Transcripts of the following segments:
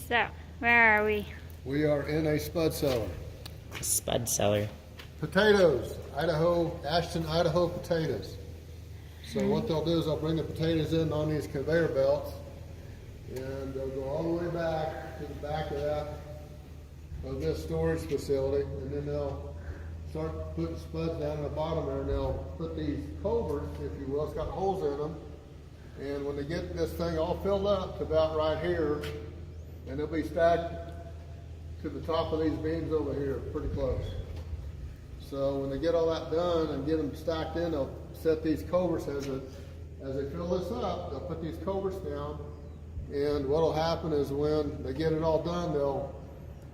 So, where are we? We are in a spud cellar. Spud cellar. Potatoes, Ashton, Idaho potatoes. So what they'll do is they'll bring the potatoes in on these conveyor belts, and they'll go all the way back to the back of this storage facility, and then they'll start putting spuds down in the bottom there, and they'll put these culverts, if you will, it's got holes in them, and when they get this thing all filled up to about right here, and they'll be stacked to the top of these beams over here, pretty close. So when they get all that done and get them stacked in, they'll set these culverts as they fill this up, they'll put these culverts down, and what'll happen is when they get it all done,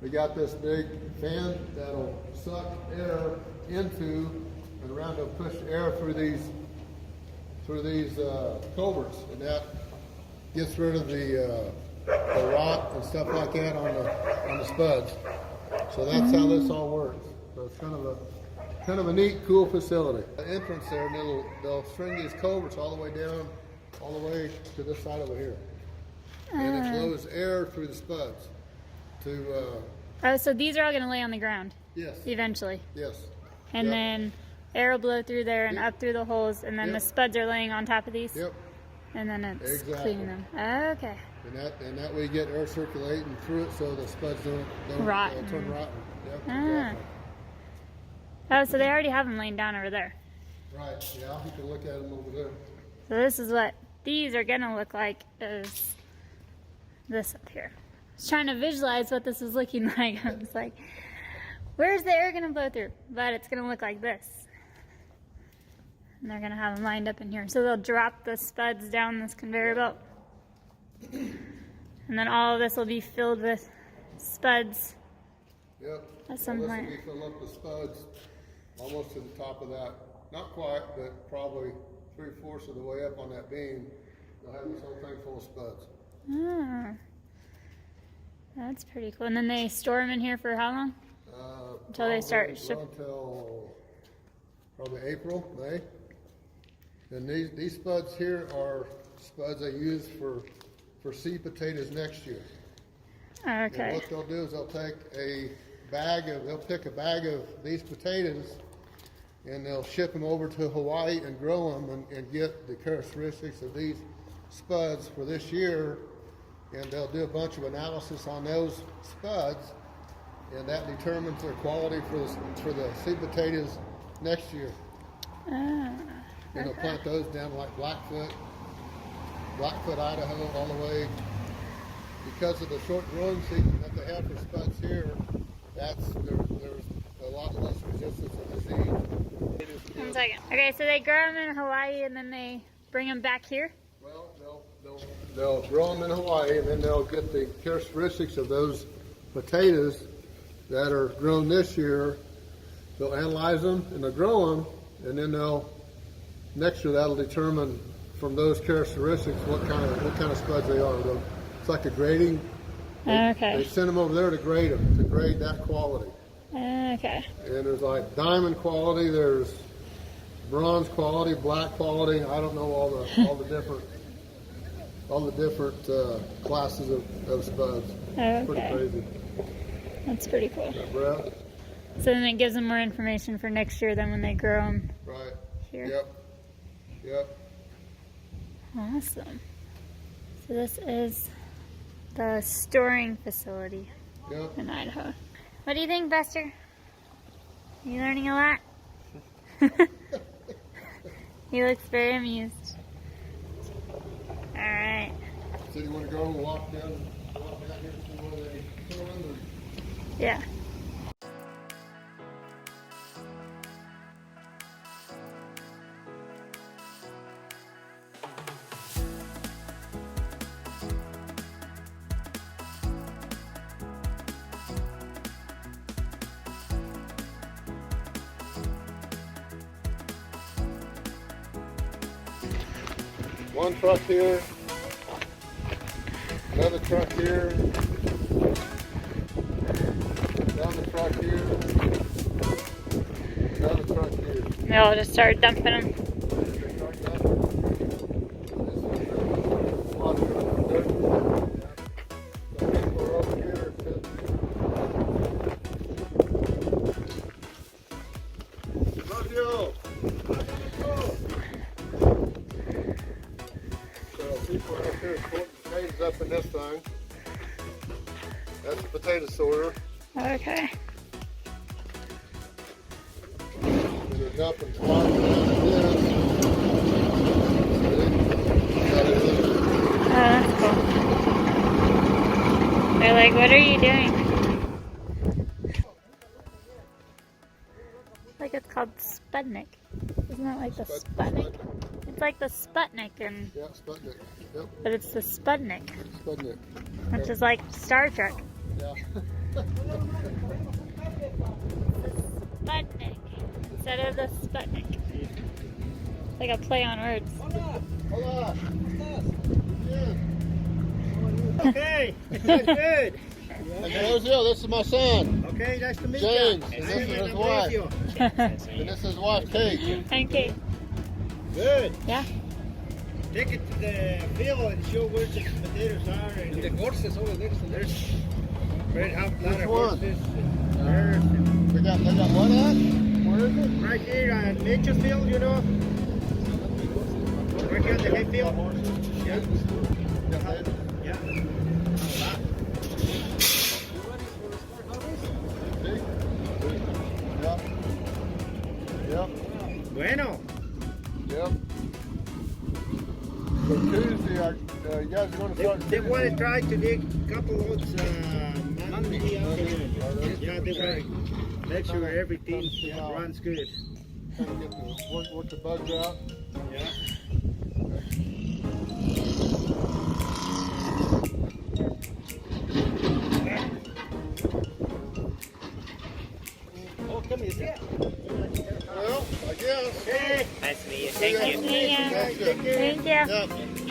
they got this big fan that'll suck air into and around, they'll push air through these culverts, and that gets rid of the rot and stuff like that on the spuds. So that's how this all works. So it's kind of a neat, cool facility. The entrance there, and they'll string these culverts all the way down, all the way to this side over here, and it blows air through the spuds to. Oh, so these are all going to lay on the ground. Yes. Eventually. Yes. And then air will blow through there and up through the holes, and then the spuds are laying on top of these. Yep. And then it's cleaning them. Okay. And that way you get air circulating through it, so the spuds don't turn rotten. Yep, exactly. Oh, so they already have them laying down over there. Right. Yeah, you can look at them over there. So this is what these are gonna look like. Is this up here? I was trying to visualize what this is looking like. I was like, where's the air gonna blow through? But it's gonna look like this. And they're gonna have them lined up in here. So they'll drop the spuds down this conveyor belt. And then all of this will be filled with spuds. Yep. At some point. This will be filled up with spuds almost to the top of that. Not quite, but probably 3/4 of the way up on that beam. They'll have this whole thing full of spuds. Ah, that's pretty cool. And then they store them in here for how long? Until they start shipping? Until probably April, May. And these spuds here are spuds they use for seed potatoes next year. Okay. And what they'll do is they'll pick a bag of these potatoes, and they'll ship them over to Hawaii and grow them and get the characteristics of these spuds for this year, and they'll do a bunch of analysis on those spuds, and that determines their quality for the seed potatoes next year. And they'll plant those down like Blackfoot, Idaho, all the way. Because of the short growing season that they have for spuds here, there's a lot less resistance to disease. 1 second. Okay, so they grow them in Hawaii and then they bring them back here? Well, they'll grow them in Hawaii, and then they'll get the characteristics of those potatoes that are grown this year. They'll analyze them and they'll grow them, and then next year that'll determine from those characteristics what kind of spuds they are. It's like a grading. They send them over there to grade them, to grade that quality. Okay. And there's like diamond quality, there's bronze quality, black quality. I don't know all the different classes of spuds. Okay. Pretty crazy. That's pretty cool. That breath. So then it gives them more information for next year than when they grow them. Right. Here. Yep. Awesome. So this is the storing facility in Idaho. What do you think, Buster? You learning a lot? He looks very amused. All right. So you want to go and walk down here to where they fill in? Yeah. One truck here, another truck here, down the truck here, another truck here. They'll just start dumping them. People are over here is putting potatoes up in this thing. That's the potato sorter. Okay. And they're dumping spots like this. Oh, that's cool. They're like, what are you doing? Like it's called Sputnik. Isn't that like the Sputnik? It's like the Sputnik, and Yeah, Sputnik. Yep, but it's the Sputnik, Sputnik. which is like Star Trek. Yeah. Sputnik instead of the Sputnik. It's like a play on words. Hola. Yeah. Okay, that's good. Ambrosio, this is my son, Okay, nice to meet James, you. and this is his wife. And this is his wife, Kate. Thank you. Good. Yeah. Take it to the field and show where the potatoes are. And the horses over there. There's very lot Which of one? horses. There's They got what at? Where is it? right here on nature's field, you know. Right here on the hay field. Yeah. Yeah. Yep. Yep. Bueno. Yep. So Tuesday, you guys are going to start. They want to try to dig a couple loads Monday afternoon. Yeah, they want to make sure everything runs good. Trying to get work the bugs out. Yeah. Oh, come here. Well, I guess. Hey. Nice to meet you. Thank you. Yeah. Sounds good. Thank you. Yeah.